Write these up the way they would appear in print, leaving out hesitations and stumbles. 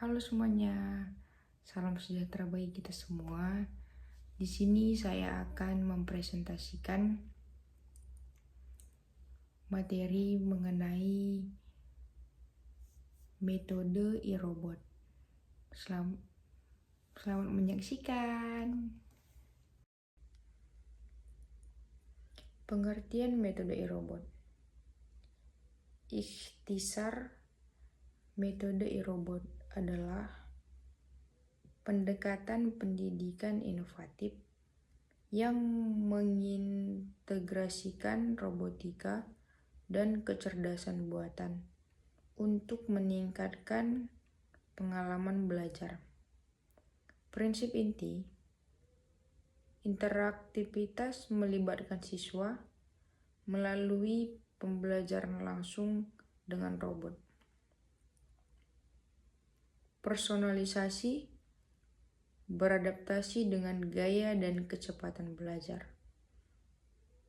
Halo semuanya, salam sejahtera bagi kita semua. Di sini saya akan mempresentasikan materi mengenai metode iRobot. Selamat menyaksikan. Pengertian metode iRobot. Ikhtisar metode iRobot adalah pendekatan pendidikan inovatif yang mengintegrasikan robotika dan kecerdasan buatan untuk meningkatkan pengalaman belajar. Prinsip inti, interaktivitas melibatkan siswa melalui pembelajaran langsung dengan robot. Personalisasi beradaptasi dengan gaya dan kecepatan belajar.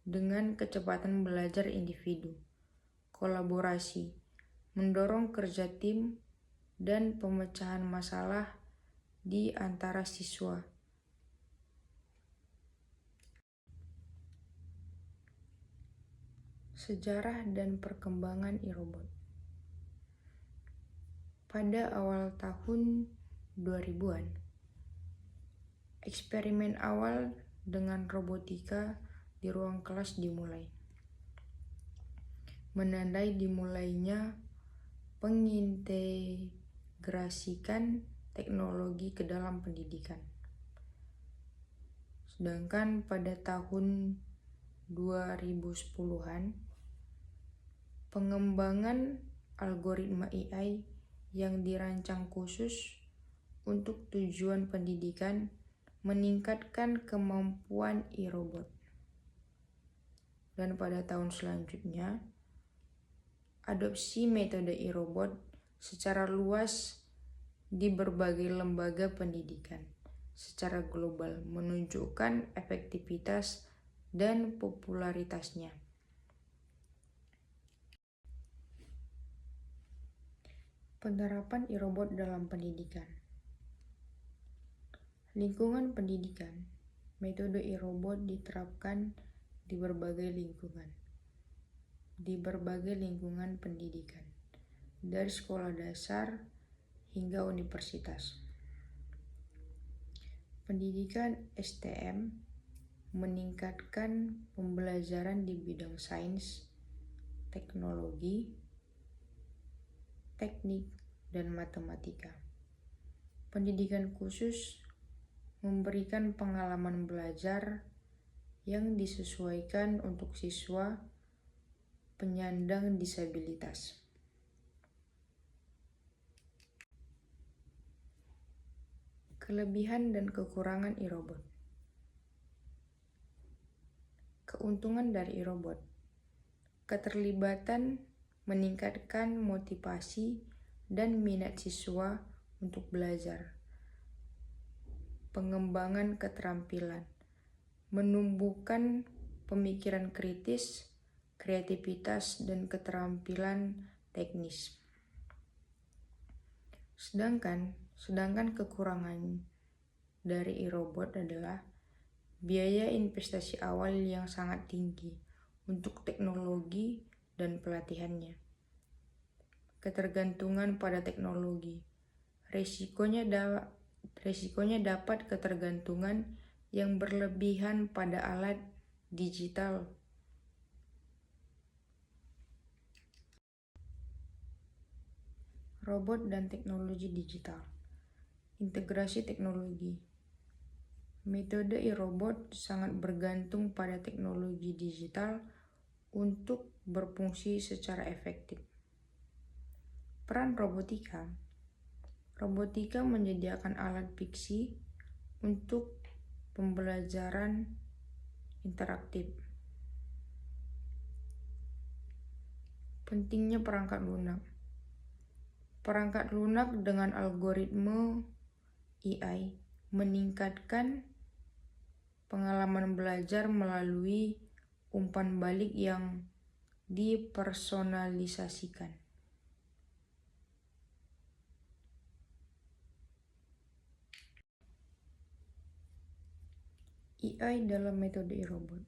Dengan kecepatan belajar individu, kolaborasi, mendorong kerja tim, dan pemecahan masalah di antara siswa. Sejarah dan perkembangan iRobot. Pada awal tahun 2000-an, eksperimen awal dengan robotika di ruang kelas dimulai, menandai dimulainya pengintegrasikan teknologi ke dalam pendidikan. Sedangkan pada tahun 2010-an, pengembangan algoritma AI yang dirancang khusus untuk tujuan pendidikan meningkatkan kemampuan iRobot. Dan pada tahun selanjutnya, adopsi metode iRobot secara luas di berbagai lembaga pendidikan secara global menunjukkan efektivitas dan popularitasnya. Penerapan iRobot dalam pendidikan. Lingkungan pendidikan. Metode iRobot diterapkan di berbagai lingkungan pendidikan, dari sekolah dasar hingga universitas. Pendidikan STM meningkatkan pembelajaran di bidang sains, teknologi, teknik, dan matematika. Pendidikan khusus memberikan pengalaman belajar yang disesuaikan untuk siswa penyandang disabilitas. Kelebihan dan kekurangan iRobot. Keuntungan dari iRobot. Keterlibatan meningkatkan motivasi dan minat siswa untuk belajar. Pengembangan keterampilan, menumbuhkan pemikiran kritis, kreativitas, dan keterampilan teknis. Sedangkan kekurangan dari iRobot adalah biaya investasi awal yang sangat tinggi untuk teknologi dan pelatihannya. Ketergantungan pada teknologi. Resikonya dapat ketergantungan yang berlebihan pada alat digital. Robot dan teknologi digital. Integrasi teknologi. Metode iRobot sangat bergantung pada teknologi digital untuk berfungsi secara efektif. Peran robotika. Robotika menyediakan alat fiksi untuk pembelajaran interaktif. Pentingnya perangkat lunak. Perangkat lunak dengan algoritma AI meningkatkan pengalaman belajar melalui umpan balik yang dipersonalisasikan. AI dalam metode e-robot.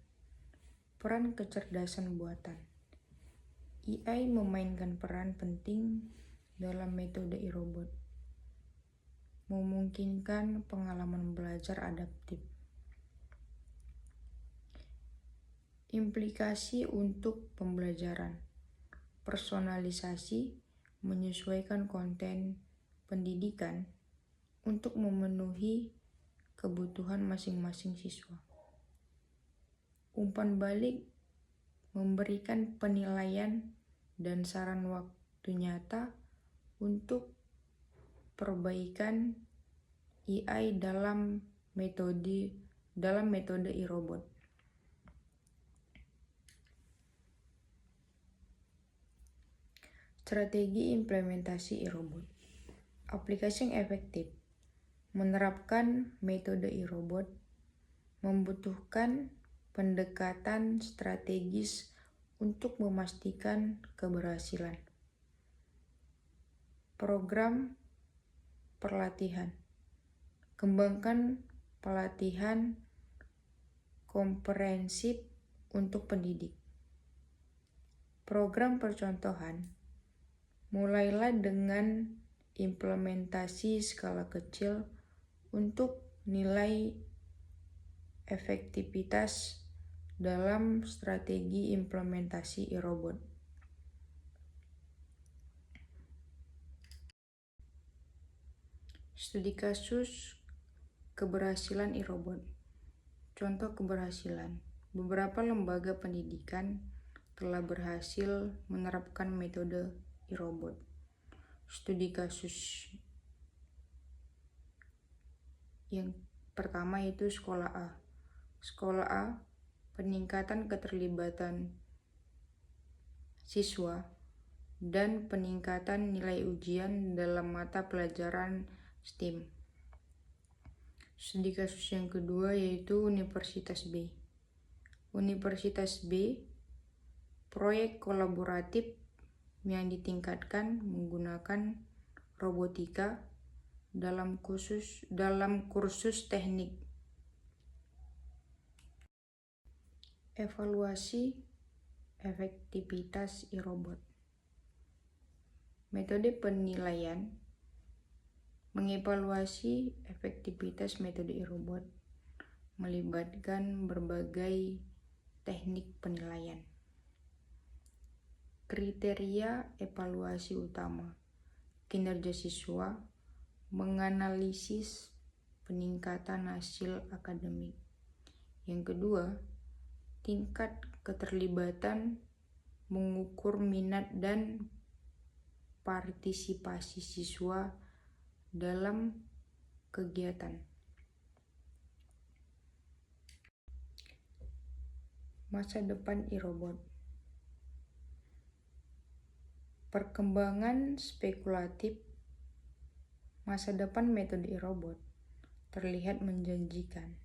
Peran kecerdasan buatan. AI memainkan peran penting dalam metode e-robot, memungkinkan pengalaman belajar adaptif. Implikasi untuk pembelajaran. Personalisasi menyesuaikan konten pendidikan untuk memenuhi kebutuhan masing-masing siswa. Umpan balik memberikan penilaian dan saran waktu nyata untuk perbaikan AI dalam metode e-robot. Strategi implementasi e-robot. Aplikasi yang efektif. Menerapkan metode e-robot membutuhkan pendekatan strategis untuk memastikan keberhasilan. Program pelatihan. Kembangkan pelatihan komprehensif untuk pendidik. Program percontohan. Mulailah dengan implementasi skala kecil untuk nilai efektivitas dalam strategi implementasi e-robot. Studi kasus keberhasilan e-robot. Contoh keberhasilan. Beberapa lembaga pendidikan telah berhasil menerapkan metode e-robot. Studi kasus yang pertama yaitu Sekolah A. Sekolah A, peningkatan keterlibatan siswa dan peningkatan nilai ujian dalam mata pelajaran STEAM. Studi kasus yang kedua yaitu Universitas B. Universitas B, proyek kolaboratif yang ditingkatkan menggunakan robotika dalam kursus teknik. Evaluasi efektivitas e-robot. Metode penilaian mengevaluasi efektivitas metode e-robot melibatkan berbagai teknik penilaian. Kriteria evaluasi utama. Kinerja siswa, menganalisis peningkatan hasil akademik. Yang kedua, tingkat keterlibatan, mengukur minat dan partisipasi siswa dalam kegiatan. Masa depan e-robot. Perkembangan spekulatif masa depan metode e-robot terlihat menjanjikan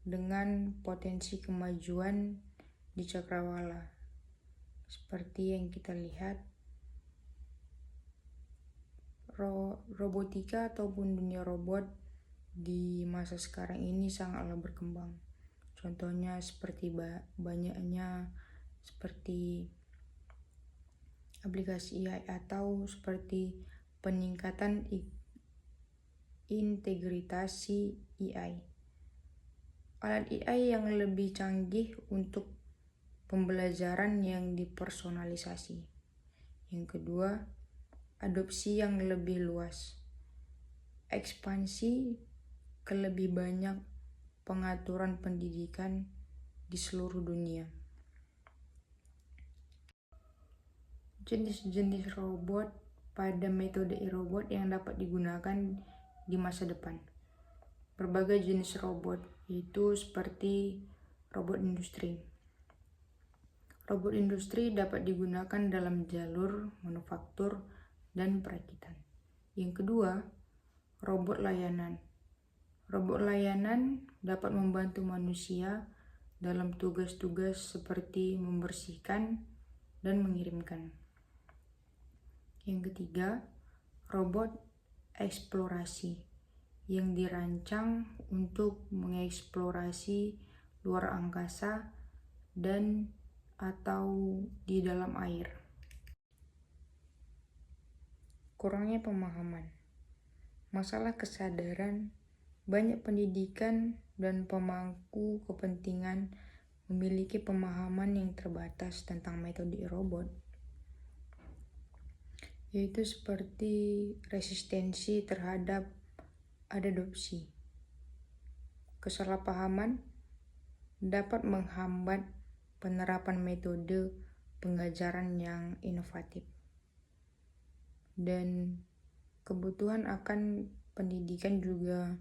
dengan potensi kemajuan di cakrawala. Seperti yang kita lihat, robotika ataupun dunia robot di masa sekarang ini sangatlah berkembang. Contohnya seperti banyaknya seperti aplikasi AI atau seperti peningkatan integritas AI. Alat AI yang lebih canggih untuk pembelajaran yang dipersonalisasi. Yang kedua, adopsi yang lebih luas. Ekspansi ke lebih banyak pengaturan pendidikan di seluruh dunia. Jenis-jenis robot pada metode e-robot yang dapat digunakan di masa depan. Berbagai jenis robot, yaitu seperti robot industri. Robot industri dapat digunakan dalam jalur manufaktur dan perakitan. Yang kedua, robot layanan. Robot layanan dapat membantu manusia dalam tugas-tugas seperti membersihkan dan mengirimkan. Yang ketiga, robot eksplorasi yang dirancang untuk mengeksplorasi luar angkasa dan atau di dalam air. Kurangnya pemahaman. Masalah kesadaran, banyak pendidikan dan pemangku kepentingan memiliki pemahaman yang terbatas tentang metode robot, yaitu seperti resistensi terhadap adopsi. Kesalahpahaman dapat menghambat penerapan metode pengajaran yang inovatif. Dan kebutuhan akan pendidikan juga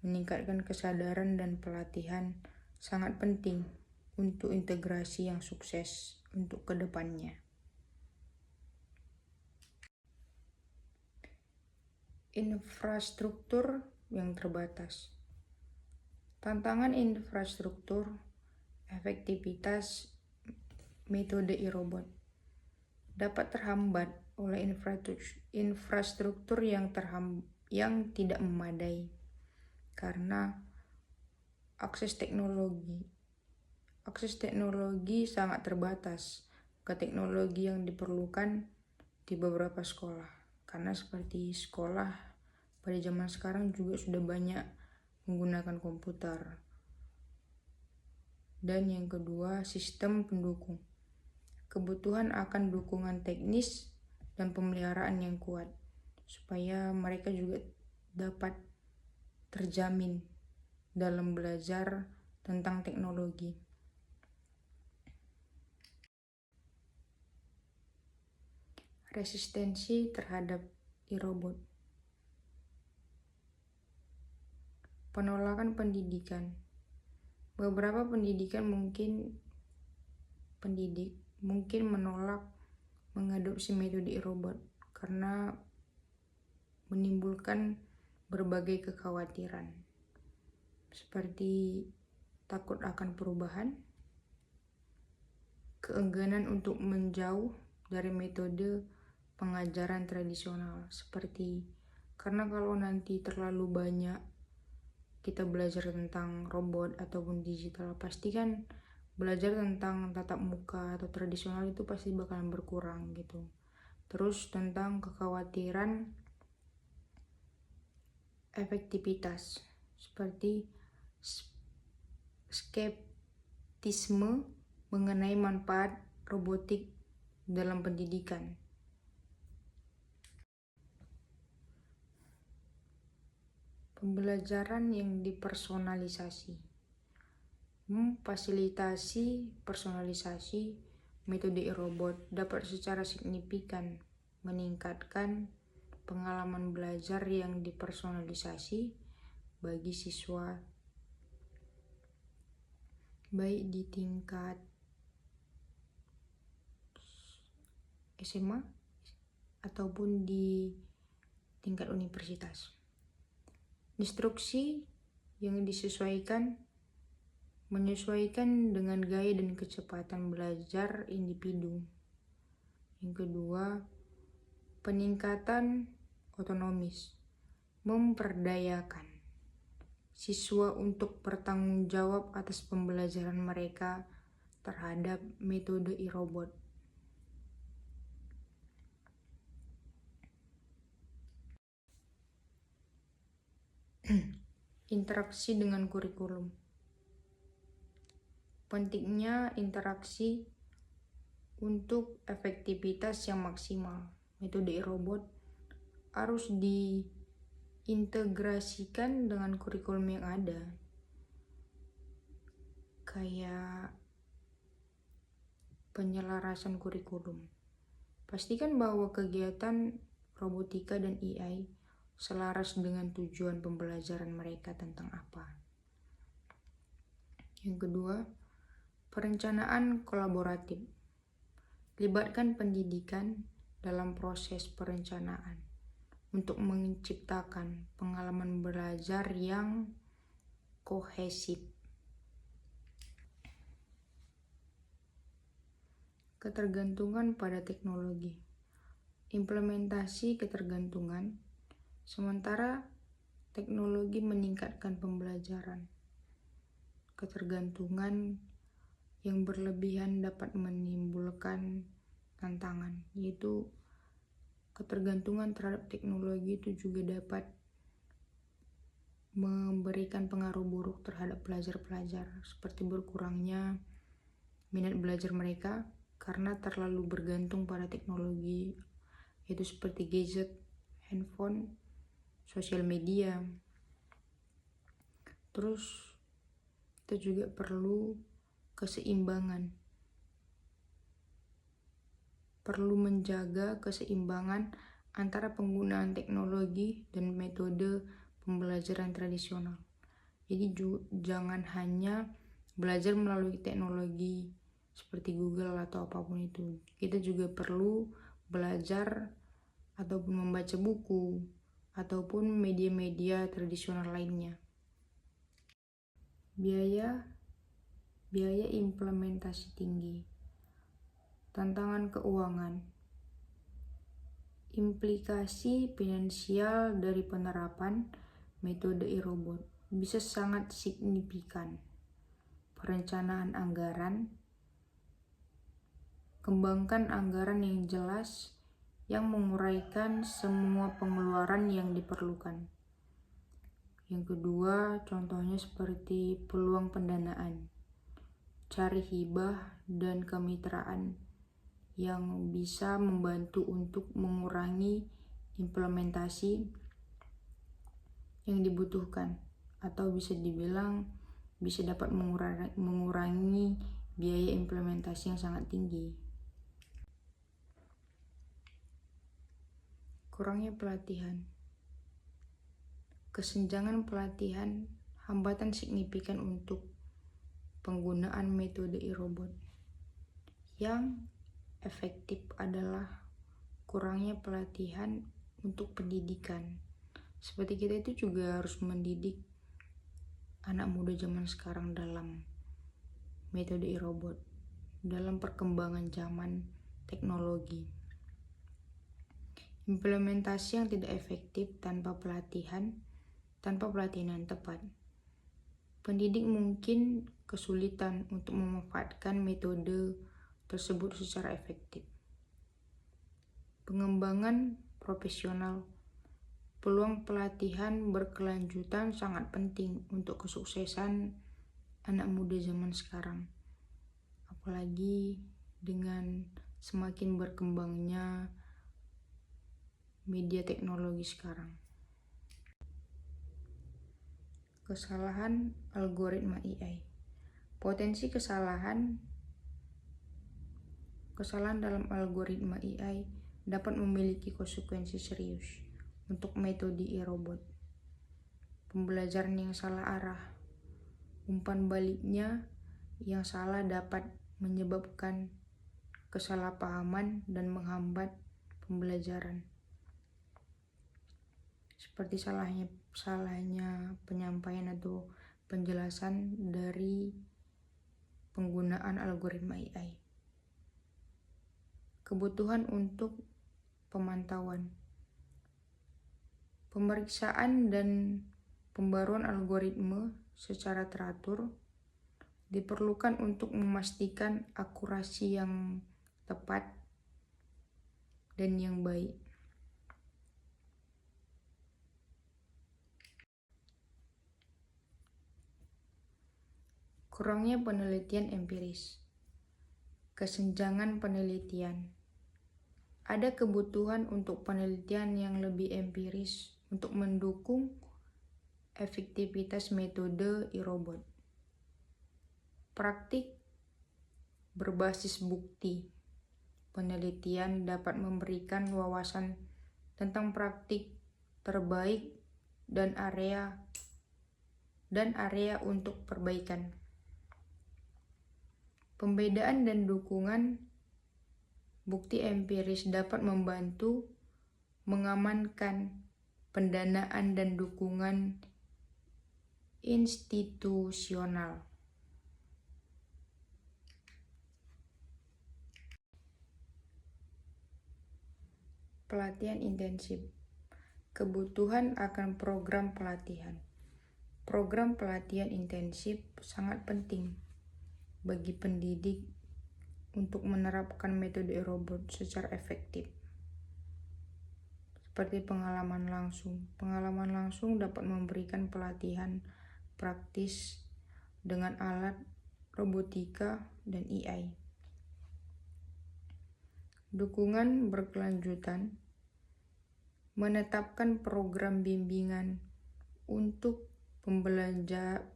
meningkatkan kesadaran dan pelatihan sangat penting untuk integrasi yang sukses untuk kedepannya. Infrastruktur yang terbatas. Tantangan infrastruktur, efektivitas metode e-robot dapat terhambat oleh infrastruktur yang tidak memadai karena akses teknologi sangat terbatas ke teknologi yang diperlukan di beberapa sekolah. Karena seperti sekolah pada zaman sekarang juga sudah banyak menggunakan komputer. Dan yang kedua, sistem pendukung. Kebutuhan akan dukungan teknis dan pemeliharaan yang kuat supaya mereka juga dapat terjamin dalam belajar tentang teknologi. Resistensi terhadap e-robot. Penolakan pendidikan. Beberapa pendidik mungkin menolak mengadopsi metode e-robot karena menimbulkan berbagai kekhawatiran seperti takut akan perubahan, keengganan untuk menjauh dari metode pengajaran tradisional, seperti karena kalau nanti terlalu banyak kita belajar tentang robot ataupun digital, pasti kan belajar tentang tatap muka atau tradisional itu pasti bakalan berkurang gitu. Terus tentang kekhawatiran efektivitas, seperti skeptisme mengenai manfaat robotik dalam pendidikan. Pembelajaran yang dipersonalisasi. Memfasilitasi personalisasi metode e-robot dapat secara signifikan meningkatkan pengalaman belajar yang dipersonalisasi bagi siswa, baik di tingkat SMA ataupun di tingkat universitas. Instruksi yang menyesuaikan dengan gaya dan kecepatan belajar individu. Yang kedua, peningkatan otonomis, memperdayakan siswa untuk bertanggung jawab atas pembelajaran mereka terhadap metode e-robot. Interaksi dengan kurikulum. Pentingnya interaksi untuk efektivitas yang maksimal. Metode e-robot harus diintegrasikan dengan kurikulum yang ada. Kayak penyelarasan kurikulum. Pastikan bahwa kegiatan robotika dan AI selaras dengan tujuan pembelajaran mereka tentang apa. Yang kedua, perencanaan kolaboratif. Libatkan pendidikan dalam proses perencanaan untuk menciptakan pengalaman belajar yang kohesif. Ketergantungan pada teknologi. Implementasi ketergantungan. Sementara Teknologi meningkatkan pembelajaran. Ketergantungan yang berlebihan dapat menimbulkan tantangan, yaitu ketergantungan terhadap teknologi itu juga dapat memberikan pengaruh buruk terhadap pelajar-pelajar, seperti berkurangnya minat belajar mereka karena terlalu bergantung pada teknologi, yaitu seperti gadget, handphone, sosial media. Terus kita juga perlu keseimbangan. Perlu menjaga keseimbangan antara penggunaan teknologi dan metode pembelajaran tradisional. Jadi jangan hanya belajar melalui teknologi seperti Google atau apapun itu. Kita juga perlu belajar ataupun membaca buku ataupun media-media tradisional lainnya. Biaya implementasi tinggi. Tantangan keuangan. Implikasi finansial dari penerapan metode e-robot bisa sangat signifikan. Perencanaan anggaran. Kembangkan anggaran yang jelas yang menguraikan semua pengeluaran yang diperlukan. Yang kedua, contohnya seperti peluang pendanaan. Cari hibah dan kemitraan yang bisa membantu untuk mengurangi implementasi yang dibutuhkan, atau bisa dibilang bisa dapat mengurangi biaya implementasi yang sangat tinggi. Kurangnya pelatihan. Kesenjangan pelatihan, hambatan signifikan untuk penggunaan metode e-robot. Yang efektif adalah kurangnya pelatihan untuk pendidikan. Seperti kita itu juga harus mendidik anak muda zaman sekarang dalam metode e-robot, dalam perkembangan zaman teknologi. Implementasi yang tidak efektif tanpa pelatihan yang tepat. Pendidik mungkin kesulitan untuk memanfaatkan metode tersebut secara efektif. Pengembangan profesional. Peluang pelatihan berkelanjutan sangat penting untuk kesuksesan anak muda zaman sekarang. Apalagi dengan semakin berkembangnya media teknologi sekarang. Kesalahan algoritma AI. Potensi kesalahan dalam algoritma AI dapat memiliki konsekuensi serius untuk metode e-robot. Pembelajaran yang salah arah. Umpan baliknya yang salah dapat menyebabkan kesalahpahaman dan menghambat pembelajaran. Seperti salahnya penyampaian atau penjelasan dari penggunaan algoritma AI. Kebutuhan untuk pemantauan. Pemeriksaan dan pembaruan algoritma secara teratur diperlukan untuk memastikan akurasi yang tepat dan yang baik. Kurangnya penelitian empiris. Kesenjangan penelitian. Ada kebutuhan untuk penelitian yang lebih empiris untuk mendukung efektivitas metode e-robot. Praktik berbasis bukti. Penelitian dapat memberikan wawasan tentang praktik terbaik dan area untuk perbaikan. Pembedaan dan dukungan. Bukti empiris dapat membantu mengamankan pendanaan dan dukungan institusional. Pelatihan intensif. Kebutuhan akan program pelatihan. Program pelatihan intensif sangat penting bagi pendidik untuk menerapkan metode robot secara efektif. Seperti pengalaman langsung. Pengalaman langsung dapat memberikan pelatihan praktis dengan alat robotika dan AI. Dukungan berkelanjutan. Menetapkan program bimbingan untuk pembelajaran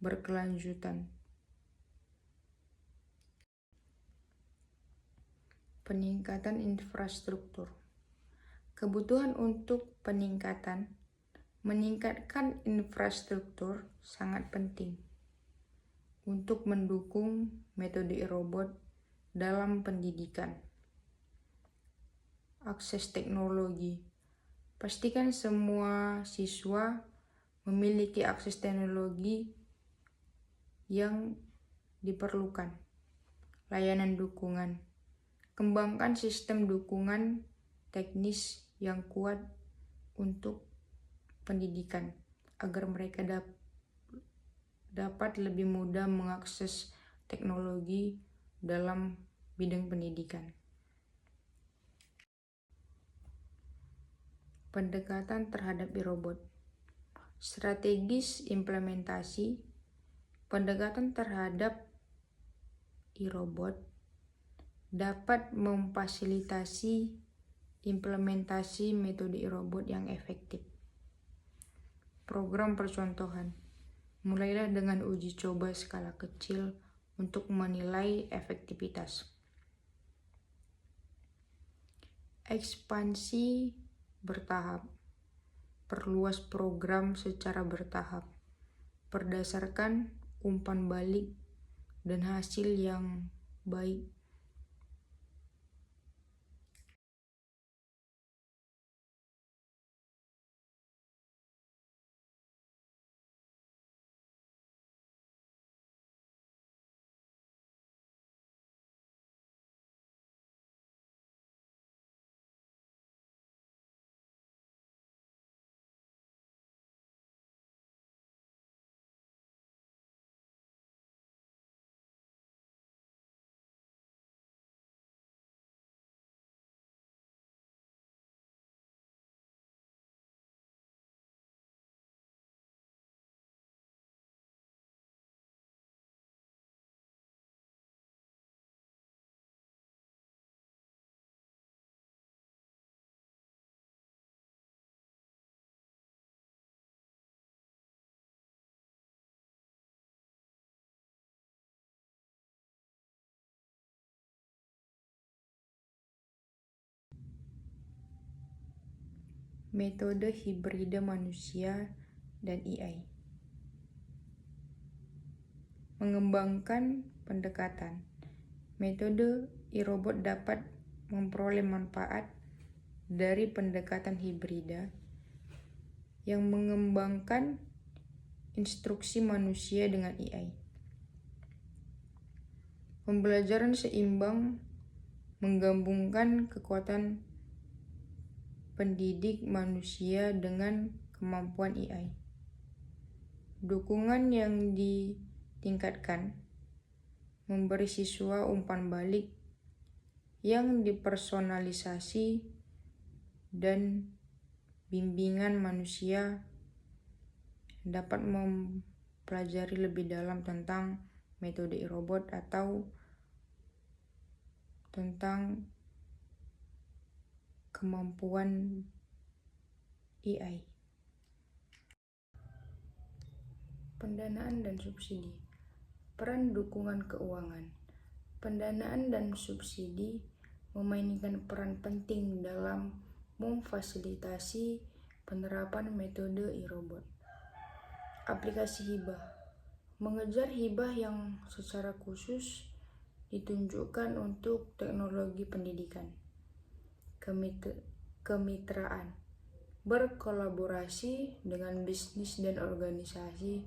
berkelanjutan. Peningkatan infrastruktur. Kebutuhan untuk meningkatkan infrastruktur sangat penting untuk mendukung metode robot dalam pendidikan. Akses teknologi. Pastikan semua siswa memiliki akses teknologi yang diperlukan. Layanan dukungan. Kembangkan sistem dukungan teknis yang kuat untuk pendidikan agar mereka dapat lebih mudah mengakses teknologi dalam bidang pendidikan. Pendekatan terhadap robot. Strategis implementasi. Pendekatan terhadap robot dapat memfasilitasi implementasi metode robot yang efektif. Program percontohan. Mulailah dengan uji coba skala kecil untuk menilai efektivitas. Ekspansi bertahap. Perluas program secara bertahap berdasarkan umpan balik dan hasil yang baik. Metode hibrida manusia dan AI. Mengembangkan pendekatan. Metode robot dapat memperoleh manfaat dari pendekatan hibrida yang mengembangkan instruksi manusia dengan AI. Pembelajaran seimbang menggabungkan kekuatan pendidik manusia dengan kemampuan AI. Dukungan yang ditingkatkan memberi siswa umpan balik yang dipersonalisasi dan bimbingan manusia dapat mempelajari lebih dalam tentang metode robot atau tentang kemampuan AI. Pendanaan dan subsidi. Peran dukungan keuangan. Pendanaan dan subsidi memainkan peran penting dalam memfasilitasi penerapan metode robot. Aplikasi hibah. Mengejar hibah yang secara khusus ditunjukkan untuk teknologi pendidikan. Kemitraan. Berkolaborasi dengan bisnis dan organisasi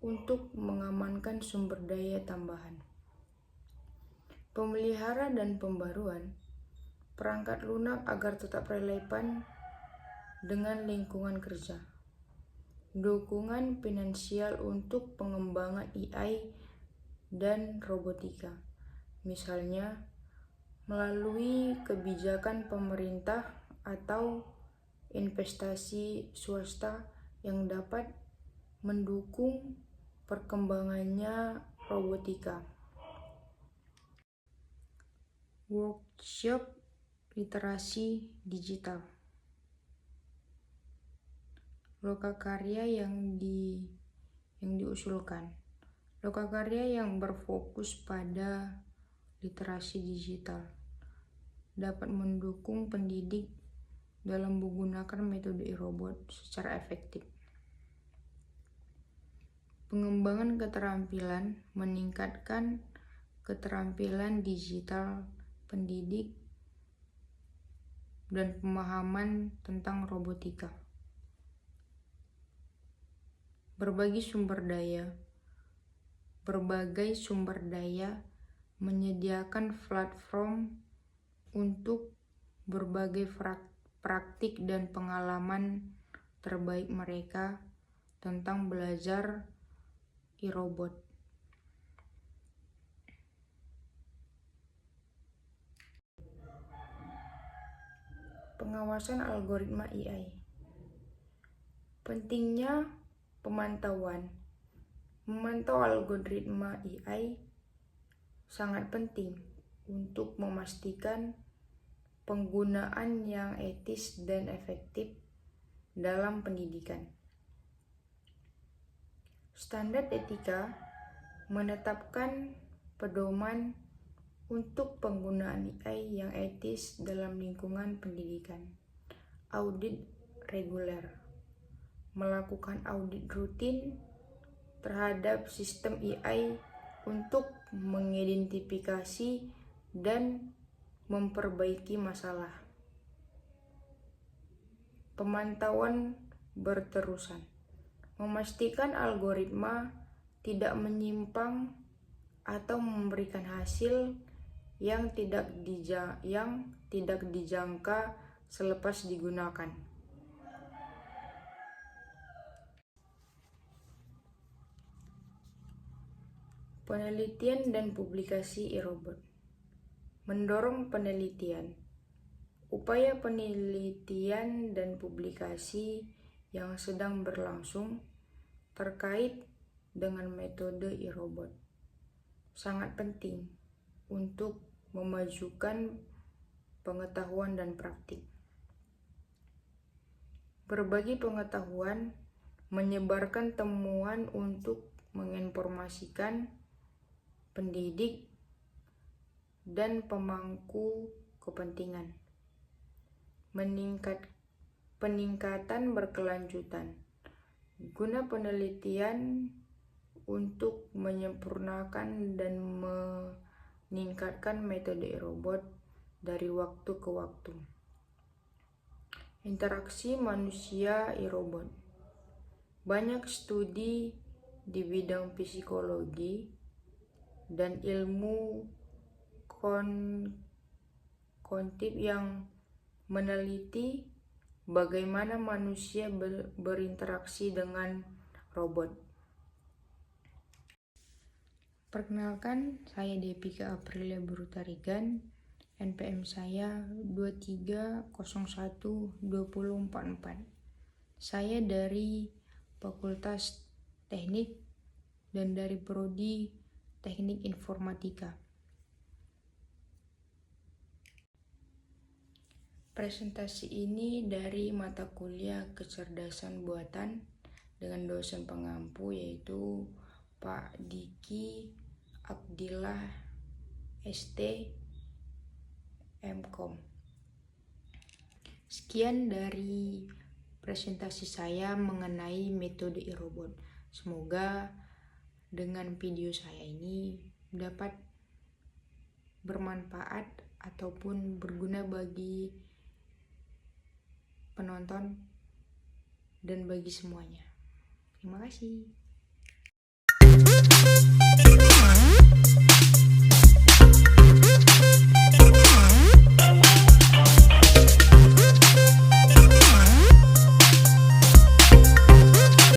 untuk mengamankan sumber daya tambahan. Pemelihara dan pembaruan. perangkat lunak agar tetap relevan dengan lingkungan kerja. Dukungan finansial untuk pengembangan AI dan robotika, misalnya melalui kebijakan pemerintah atau investasi swasta yang dapat mendukung perkembangannya robotika. Workshop literasi digital. Lokakarya yang diusulkan. Lokakarya yang berfokus pada literasi digital dapat mendukung pendidik dalam menggunakan metode e-robot secara efektif. Pengembangan keterampilan meningkatkan keterampilan digital pendidik dan pemahaman tentang robotika. Berbagai sumber daya menyediakan platform untuk berbagai praktik dan pengalaman terbaik mereka tentang belajar e-robot. Pengawasan algoritma AI. Pentingnya pemantauan. Memantau algoritma AI sangat penting untuk memastikan penggunaan yang etis dan efektif dalam pendidikan. Standar etika menetapkan pedoman untuk penggunaan AI yang etis dalam lingkungan pendidikan. Audit reguler. Melakukan audit rutin terhadap sistem AI untuk mengidentifikasi dan memperbaiki masalah. Pemantauan berterusan. Memastikan algoritma tidak menyimpang atau memberikan hasil yang tidak dijangka selepas digunakan. Penelitian dan publikasi e-robot. Mendorong penelitian. Upaya penelitian dan publikasi yang sedang berlangsung terkait dengan metode e-robot sangat penting untuk memajukan pengetahuan dan praktik. Berbagi pengetahuan, menyebarkan temuan untuk menginformasikan pendidik dan pemangku kepentingan. Peningkatan berkelanjutan. Guna penelitian untuk menyempurnakan dan meningkatkan metode e-robot dari waktu ke waktu. Interaksi manusia e-robot. Banyak studi di bidang psikologi dan ilmu kognitif yang meneliti bagaimana manusia berinteraksi dengan robot. Perkenalkan, saya Depika Aprilia Brutarigan. NPM saya 23012044. Saya dari Fakultas Teknik dan dari Prodi Teknik Informatika. Presentasi ini dari mata kuliah Kecerdasan Buatan dengan dosen pengampu yaitu Pak Diki Abdillah ST MKom. Sekian dari presentasi saya mengenai metode e-robot. Semoga dengan video saya ini dapat bermanfaat ataupun berguna bagi penonton dan bagi semuanya. Terima kasih.